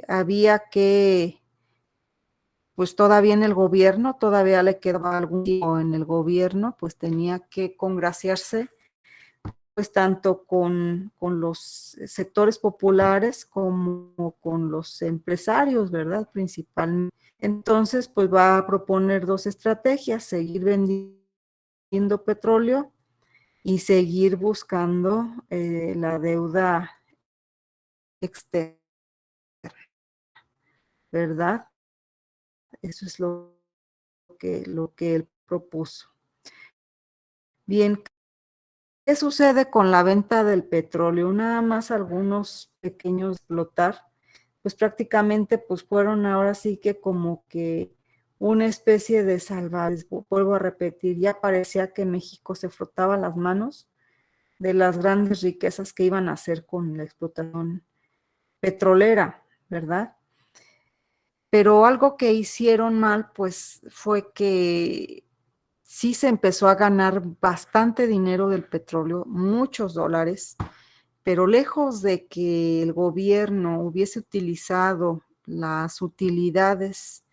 Había que, pues todavía en el gobierno, todavía le quedaba algún tiempo en el gobierno, pues tenía que congraciarse pues tanto con los sectores populares como con los empresarios, ¿verdad? Principalmente. Entonces, pues va a proponer dos estrategias: seguir vendiendo petróleo y seguir buscando la deuda externa, ¿verdad? Eso es lo que él propuso. Bien, ¿qué sucede con la venta del petróleo? Nada más algunos pequeños explotar, pues prácticamente pues fueron ahora sí que como que una especie de salvavidas. Vuelvo a repetir, ya parecía que México se frotaba las manos de las grandes riquezas que iban a hacer con la explotación petrolera, ¿verdad? Pero algo que hicieron mal, pues, fue que sí se empezó a ganar bastante dinero del petróleo, muchos dólares, pero lejos de que el gobierno hubiese utilizado las utilidades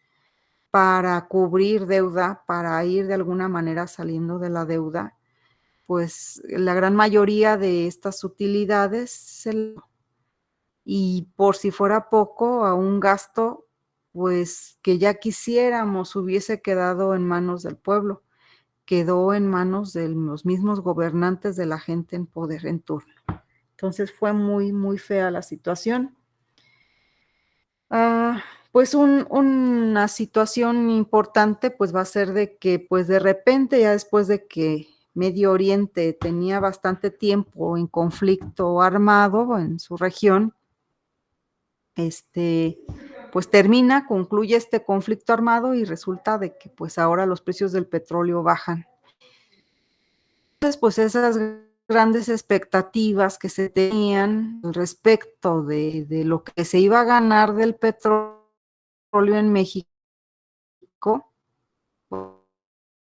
para cubrir deuda, para ir de alguna manera saliendo de la deuda, pues la gran mayoría de estas utilidades y por si fuera poco, a un gasto, pues que ya quisiéramos hubiese quedado en manos del pueblo, quedó en manos de los mismos gobernantes de la gente en poder en turno. Entonces fue muy, muy fea la situación. Ah, pues una situación importante pues va a ser de que pues de repente ya después de que Medio Oriente tenía bastante tiempo en conflicto armado en su región, este, pues concluye este conflicto armado y resulta de que pues ahora los precios del petróleo bajan. Entonces, pues esas grandes expectativas que se tenían respecto de lo que se iba a ganar del petróleo en México,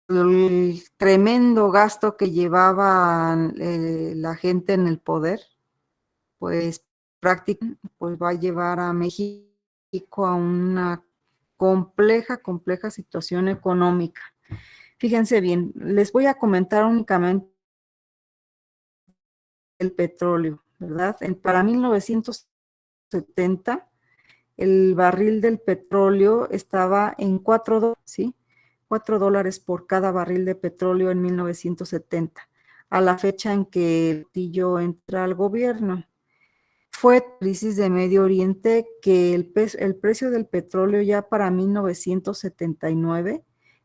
el tremendo gasto que llevaba la gente en el poder, pues prácticamente pues va a llevar a México a una compleja situación económica. Fíjense bien, les voy a comentar únicamente el petróleo, ¿verdad? Para 1970, el barril del petróleo estaba en $4, ¿sí? $4 por cada barril de petróleo en 1970, a la fecha en que el Portillo entra al gobierno. Fue crisis de Medio Oriente que el precio del petróleo ya para 1979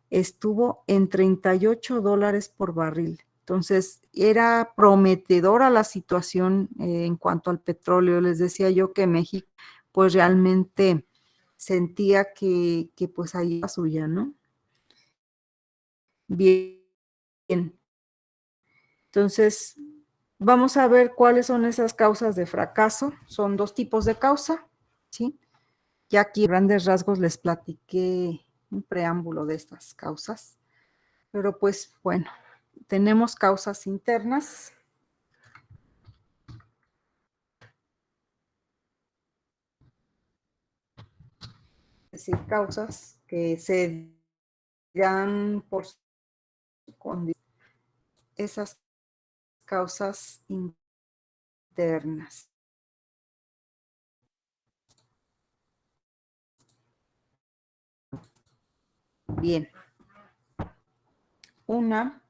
estuvo en $38 por barril. Entonces, era prometedora la situación en cuanto al petróleo. Les decía yo que México, pues realmente sentía que pues ahí la suya, ¿no? Bien. Entonces, vamos a ver cuáles son esas causas de fracaso. Son dos tipos de causa, ¿sí? Ya aquí, a grandes rasgos, les platiqué un preámbulo de estas causas, pero pues bueno, tenemos causas internas. Es decir, causas que se dan por su condición. Esas causas internas. Bien, una,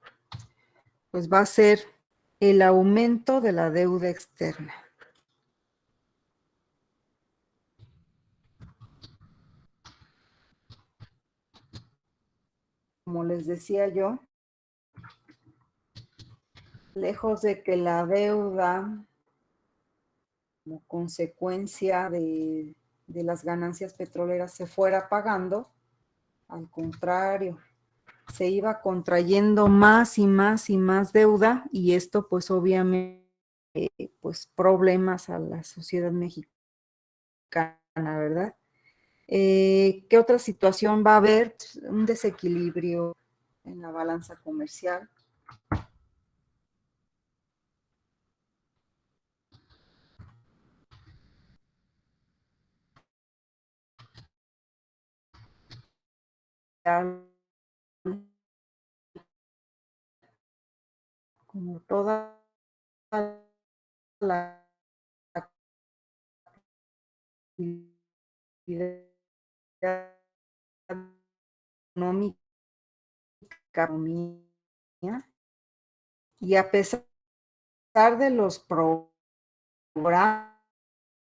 pues va a ser el aumento de la deuda externa. Como les decía yo, lejos de que la deuda, como consecuencia de las ganancias petroleras, se fuera pagando, al contrario, se iba contrayendo más y más y más deuda y esto pues obviamente pues problemas a la sociedad mexicana, ¿verdad? ¿Qué otra situación va a haber? Un desequilibrio en la balanza comercial. Como toda la actividad económica, y a pesar de los programas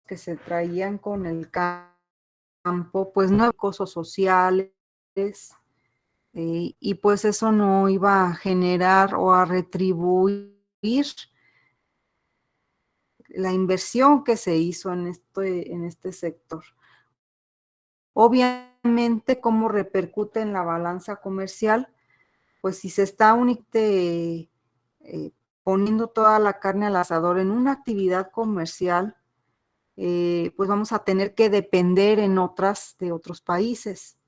que se traían con el campo, pues no hay cosas sociales, y pues eso no iba a generar o a retribuir la inversión que se hizo en este sector. Obviamente, ¿cómo repercute en la balanza comercial? Pues si se está únicamente poniendo toda la carne al asador en una actividad comercial, pues vamos a tener que depender de otros países.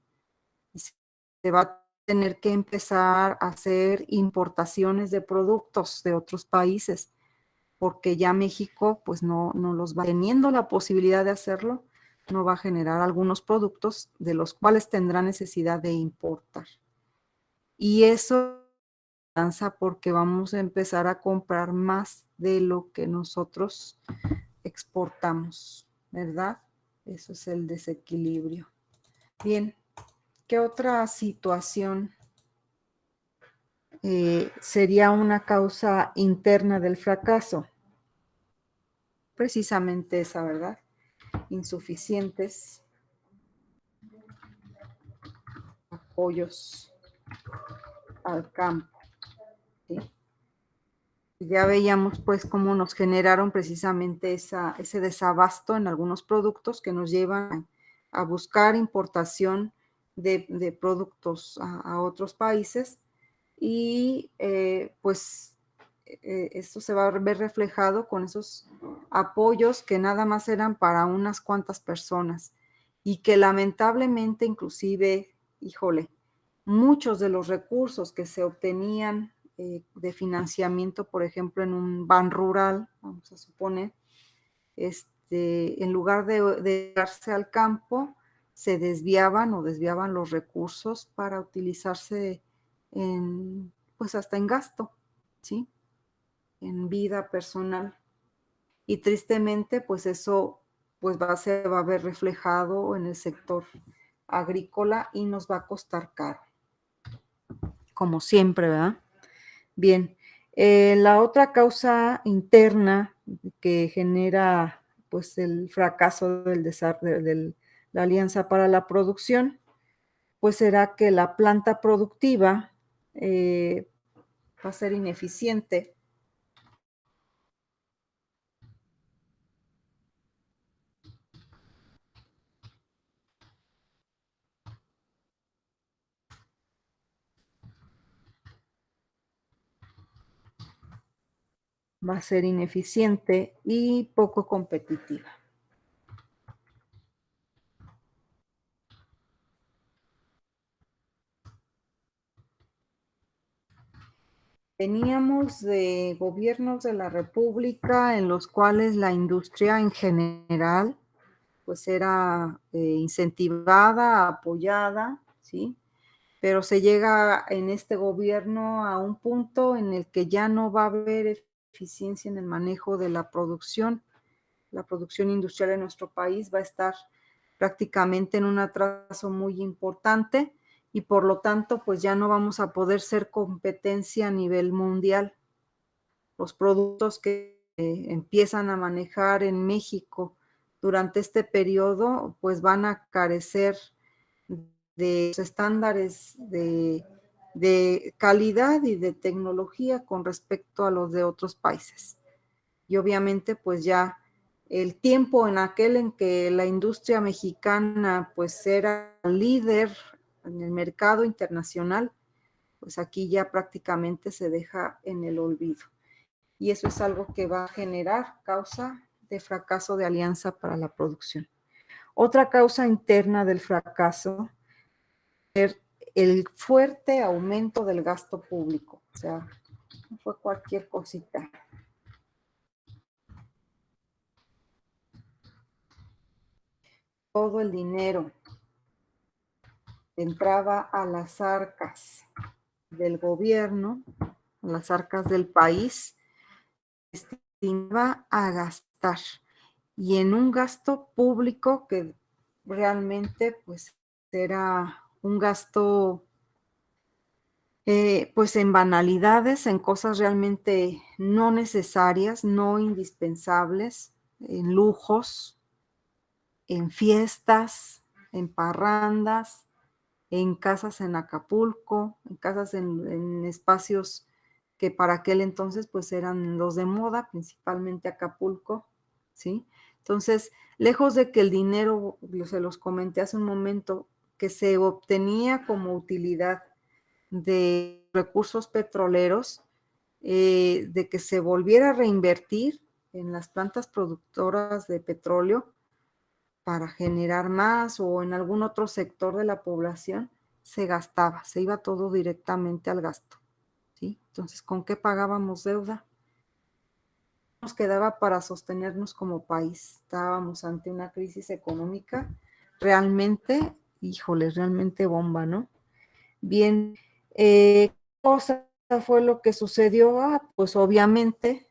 Se va a tener que empezar a hacer importaciones de productos de otros países, porque ya México pues no los va teniendo la posibilidad de hacerlo, no va a generar algunos productos de los cuales tendrá necesidad de importar. Y eso avanza porque vamos a empezar a comprar más de lo que nosotros exportamos, ¿verdad? Eso es el desequilibrio. Bien, ¿qué otra situación sería una causa interna del fracaso? Precisamente esa, ¿verdad? Insuficientes apoyos al campo, ¿sí? Ya veíamos pues cómo nos generaron precisamente ese desabasto en algunos productos que nos llevan a buscar importación de productos a otros países y pues esto se va a ver reflejado con esos apoyos que nada más eran para unas cuantas personas y que lamentablemente inclusive, híjole, muchos de los recursos que se obtenían de financiamiento, por ejemplo, en un ban rural, vamos a suponer, en lugar de darse al campo, se desviaban los recursos para utilizarse pues hasta en gasto, ¿sí? En vida personal. Y tristemente, pues eso pues se va a ver reflejado en el sector agrícola y nos va a costar caro, como siempre, ¿verdad? Bien, la otra causa interna que genera pues el fracaso de la Alianza para la Producción, pues será que la planta productiva va a ser ineficiente. Va a ser ineficiente y poco competitiva. Teníamos de gobiernos de la República en los cuales la industria en general pues era incentivada, apoyada, ¿sí? Pero se llega en este gobierno a un punto en el que ya no va a haber eficiencia en el manejo de la producción industrial en nuestro país va a estar prácticamente en un atraso muy importante y por lo tanto pues ya no vamos a poder ser competencia a nivel mundial. Los productos que empiezan a manejar en México durante este periodo pues van a carecer de los estándares de calidad y de tecnología con respecto a los de otros países. Y obviamente pues ya el tiempo en aquel en que la industria mexicana pues era líder en el mercado internacional, pues aquí ya prácticamente se deja en el olvido. Y eso es algo que va a generar causa de fracaso de Alianza para la Producción. Otra causa interna del fracaso es el fuerte aumento del gasto público. O sea, no fue cualquier cosita. Todo el dinero entraba a las arcas del gobierno, a las arcas del país, destinaba a gastar. Y en un gasto público que realmente pues era un gasto pues en banalidades, en cosas realmente no necesarias, no indispensables, en lujos, en fiestas, en parrandas, en casas en Acapulco, en casas en espacios que para aquel entonces pues eran los de moda, principalmente Acapulco, ¿sí? Entonces, lejos de que el dinero, se los comenté hace un momento, que se obtenía como utilidad de recursos petroleros, de que se volviera a reinvertir en las plantas productoras de petróleo para generar más o en algún otro sector de la población, se gastaba, se iba todo directamente al gasto, ¿sí? Entonces, ¿con qué pagábamos deuda? Nos quedaba para sostenernos como país. Estábamos ante una crisis económica realmente, híjole, realmente bomba, ¿no? Bien, ¿qué cosa fue lo que sucedió? Pues obviamente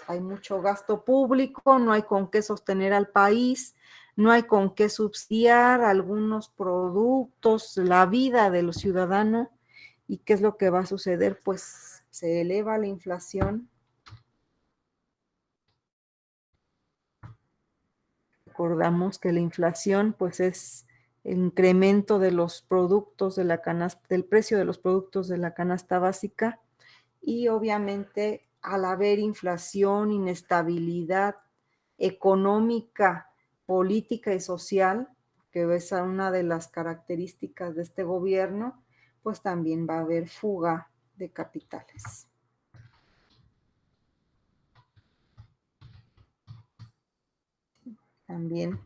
hay mucho gasto público, no hay con qué sostener al país, no hay con qué subsidiar algunos productos, la vida de los ciudadanos. ¿Y qué es lo que va a suceder? Pues se eleva la inflación. Recordamos que la inflación pues es el incremento de los productos de la canasta, del precio de los productos de la canasta básica, y obviamente al haber inflación, inestabilidad económica, política y social, que es una de las características de este gobierno, pues también va a haber fuga de capitales. También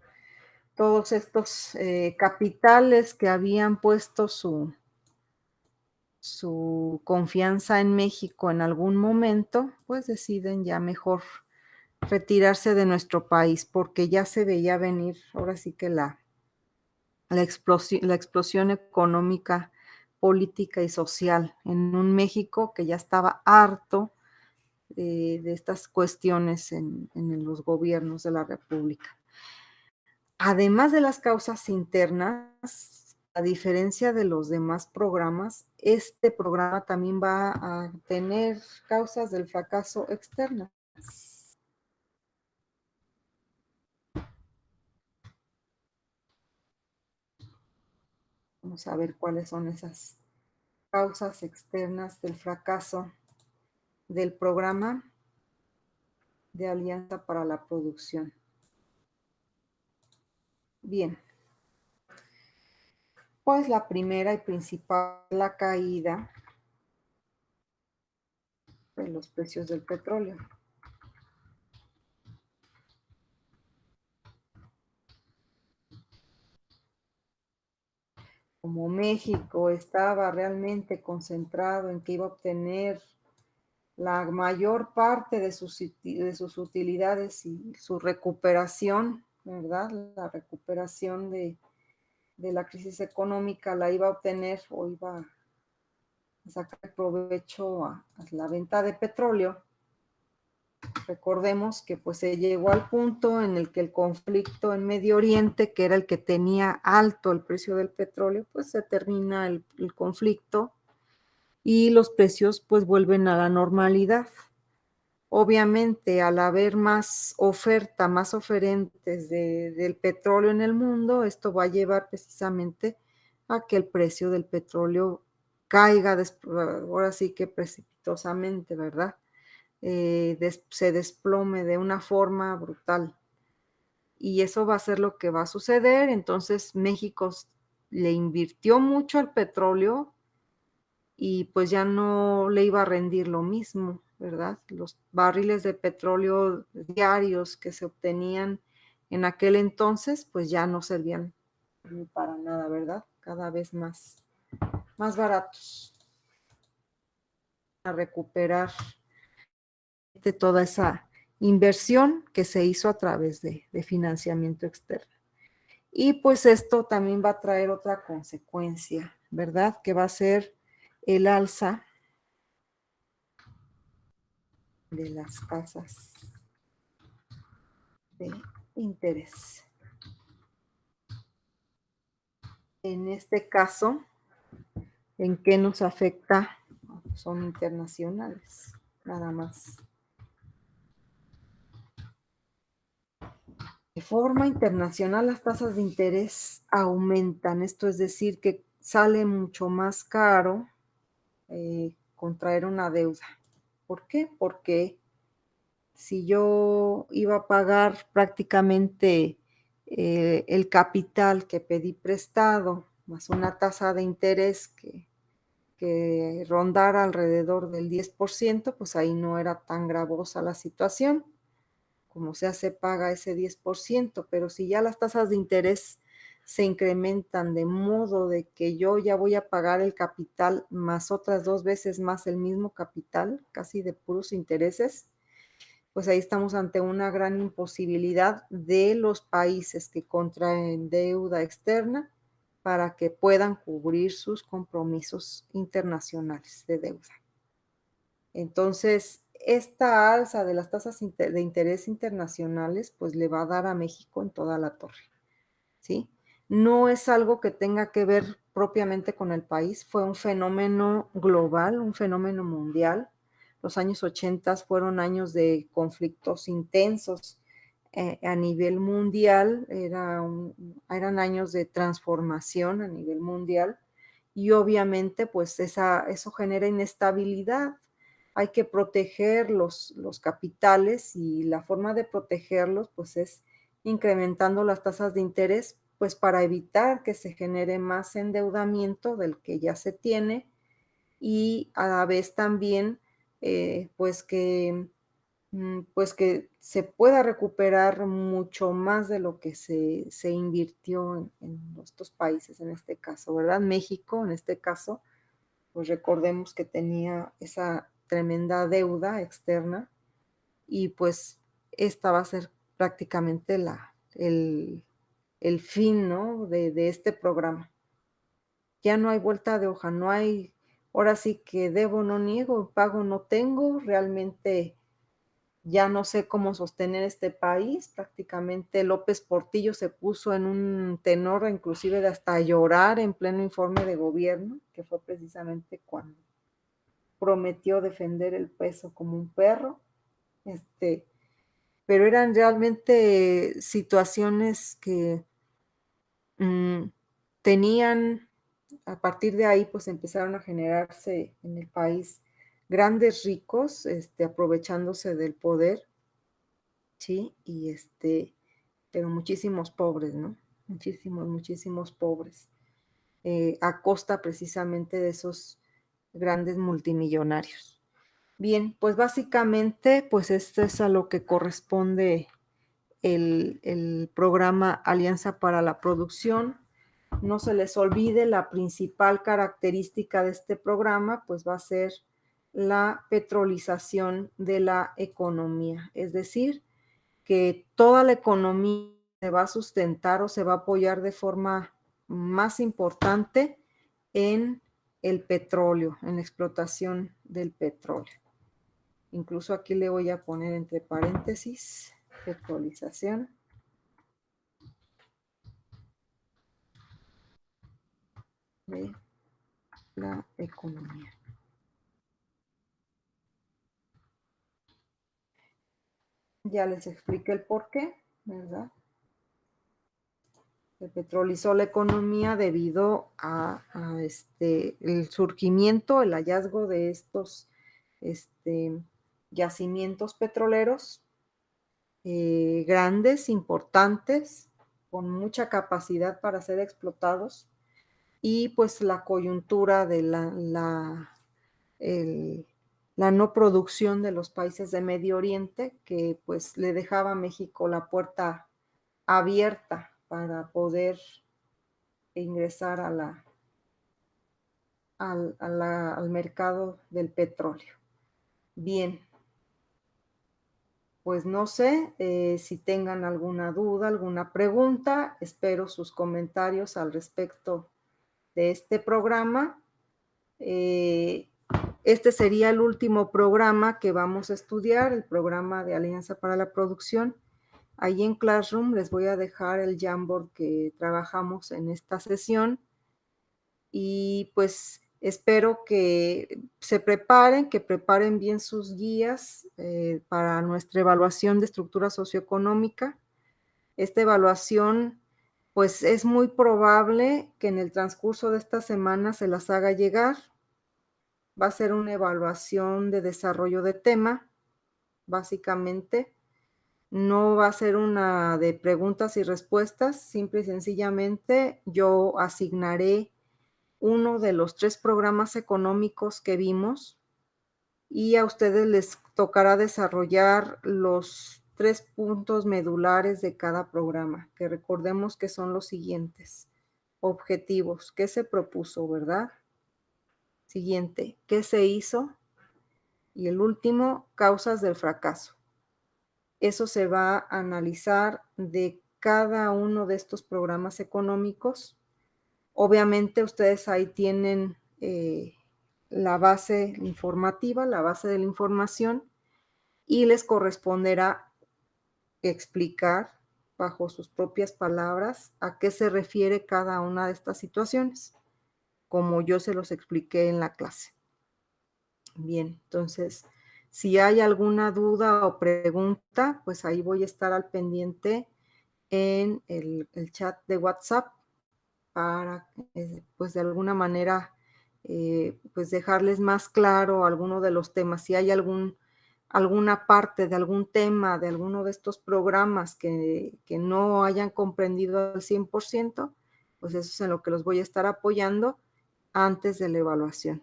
todos estos capitales que habían puesto su confianza en México en algún momento, pues deciden ya mejor retirarse de nuestro país, porque ya se veía venir, ahora sí que la explosión económica, política y social en un México que ya estaba harto de estas cuestiones en los gobiernos de la República. Además de las causas internas, a diferencia de los demás programas, este programa también va a tener causas del fracaso externas. Vamos a ver cuáles son esas causas externas del fracaso del programa de Alianza para la Producción. Bien, pues la primera y principal, la caída de los precios del petróleo. Como México estaba realmente concentrado en que iba a obtener la mayor parte de sus utilidades y su recuperación, ¿verdad? La recuperación de la crisis económica la iba a obtener o iba a sacar provecho a la venta de petróleo. Recordemos que pues se llegó al punto en el que el conflicto en Medio Oriente, que era el que tenía alto el precio del petróleo, pues se termina el conflicto y los precios pues vuelven a la normalidad. Obviamente, al haber más oferta, más oferentes del petróleo en el mundo, esto va a llevar precisamente a que el precio del petróleo caiga, ahora sí que precipitosamente, ¿verdad? Se desplome de una forma brutal. Y eso va a ser lo que va a suceder. Entonces, México le invirtió mucho al petróleo y pues ya no le iba a rendir lo mismo, ¿verdad? Los barriles de petróleo diarios que se obtenían en aquel entonces, pues ya no servían para nada, ¿verdad? Cada vez más baratos a recuperar de toda esa inversión que se hizo a través de financiamiento externo. Y pues esto también va a traer otra consecuencia, ¿verdad? Que va a ser el alza de las tasas de interés. En este caso, ¿en qué nos afecta? Son internacionales, nada más. De forma internacional, las tasas de interés aumentan. Esto es decir, que sale mucho más caro contraer una deuda. ¿Por qué? Porque si yo iba a pagar prácticamente el capital que pedí prestado, más una tasa de interés que que rondara alrededor del 10%, pues ahí no era tan gravosa la situación, como sea se paga ese 10%, pero si ya las tasas de interés se incrementan de modo de que yo ya voy a pagar el capital más otras 2 veces más el mismo capital, casi de puros intereses, pues ahí estamos ante una gran imposibilidad de los países que contraen deuda externa para que puedan cubrir sus compromisos internacionales de deuda. Entonces, esta alza de las tasas de interés internacionales, pues le va a dar a México en toda la torre, ¿sí? No es algo que tenga que ver propiamente con el país, fue un fenómeno global, un fenómeno mundial. Los años 80 fueron años de conflictos intensos a nivel mundial, eran años de transformación a nivel mundial y obviamente pues eso genera inestabilidad. Hay que proteger los capitales y la forma de protegerlos pues es incrementando las tasas de interés, pues para evitar que se genere más endeudamiento del que ya se tiene y a la vez también pues pues que se pueda recuperar mucho más de lo que se invirtió en estos países, en este caso, ¿verdad? México, en este caso, pues recordemos que tenía esa tremenda deuda externa y pues esta va a ser prácticamente el fin, ¿no? De este programa. Ya no hay vuelta de hoja, no hay, ahora sí que debo, no niego, pago, no tengo, realmente ya no sé cómo sostener este país. Prácticamente López Portillo se puso en un tenor inclusive de hasta llorar en pleno informe de gobierno, que fue precisamente cuando prometió defender el peso como un perro. Pero eran realmente situaciones que mm, tenían, a partir de ahí, pues empezaron a generarse en el país grandes ricos, aprovechándose del poder, ¿sí? Pero muchísimos pobres, ¿no? Muchísimos, muchísimos pobres, a costa precisamente de esos grandes multimillonarios. Bien, pues básicamente, pues esto es a lo que corresponde el programa Alianza para la Producción. No se les olvide, la principal característica de este programa, pues va a ser la petrolización de la economía, es decir, que toda la economía se va a sustentar o se va a apoyar de forma más importante en el petróleo, en la explotación del petróleo. Incluso aquí le voy a poner entre paréntesis, petrolización de la economía. Ya les expliqué el por qué, ¿verdad? Se petrolizó la economía debido el surgimiento, el hallazgo de estos yacimientos petroleros grandes, importantes, con mucha capacidad para ser explotados y pues la coyuntura de la no producción de los países de Medio Oriente, que pues le dejaba a México la puerta abierta para poder ingresar al mercado del petróleo. Bien, pues no sé si tengan alguna duda, alguna pregunta. Espero sus comentarios al respecto de este programa. Este sería el último programa que vamos a estudiar, el programa de Alianza para la Producción. Ahí en Classroom les voy a dejar el Jamboard que trabajamos en esta sesión y pues espero que se preparen, que preparen bien sus guías para nuestra evaluación de estructura socioeconómica. Esta evaluación, pues es muy probable que en el transcurso de esta semana se las haga llegar. Va a ser una evaluación de desarrollo de tema, básicamente. No va a ser una de preguntas y respuestas, simple y sencillamente yo asignaré uno de los 3 programas económicos que vimos y a ustedes les tocará desarrollar los 3 puntos medulares de cada programa, que recordemos que son los siguientes: objetivos, ¿qué se propuso, verdad? Siguiente, ¿qué se hizo? Y el último, causas del fracaso. Eso se va a analizar de cada uno de estos programas económicos. Obviamente, ustedes ahí tienen, la base informativa, la base de la información, y les corresponderá explicar, bajo sus propias palabras, a qué se refiere cada una de estas situaciones, como yo se los expliqué en la clase. Bien, entonces, si hay alguna duda o pregunta, pues ahí voy a estar al pendiente en el chat de WhatsApp para, pues, de alguna manera, pues, dejarles más claro alguno de los temas. Si hay alguna parte de algún tema, de alguno de estos programas que no hayan comprendido al 100%, pues, eso es en lo que los voy a estar apoyando antes de la evaluación.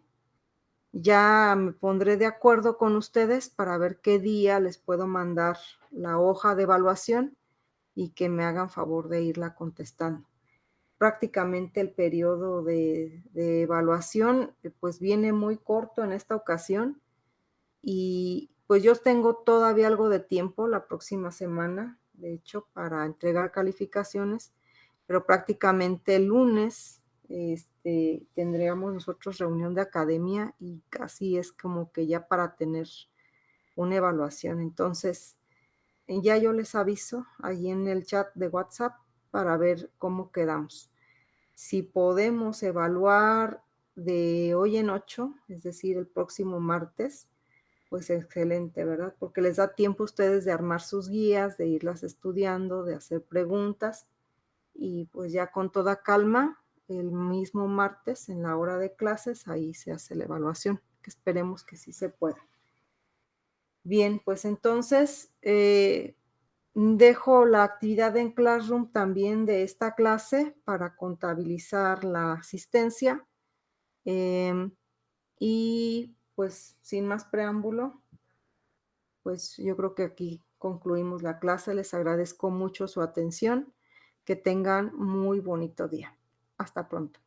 Ya me pondré de acuerdo con ustedes para ver qué día les puedo mandar la hoja de evaluación y que me hagan favor de irla contestando. Prácticamente el periodo de evaluación, pues viene muy corto en esta ocasión y pues yo tengo todavía algo de tiempo la próxima semana, de hecho, para entregar calificaciones, pero prácticamente el lunes tendríamos nosotros reunión de academia y casi es como que ya para tener una evaluación. Entonces, ya yo les aviso ahí en el chat de WhatsApp para ver cómo quedamos. Si podemos evaluar de hoy en 8, es decir, el próximo martes, pues excelente, ¿verdad? Porque les da tiempo a ustedes de armar sus guías, de irlas estudiando, de hacer preguntas y pues ya con toda calma, el mismo martes en la hora de clases, ahí se hace la evaluación, que esperemos que sí se pueda. Bien, pues entonces dejo la actividad en Classroom también de esta clase para contabilizar la asistencia. Y pues sin más preámbulo, pues yo creo que aquí concluimos la clase. Les agradezco mucho su atención. Que tengan muy bonito día. Hasta pronto.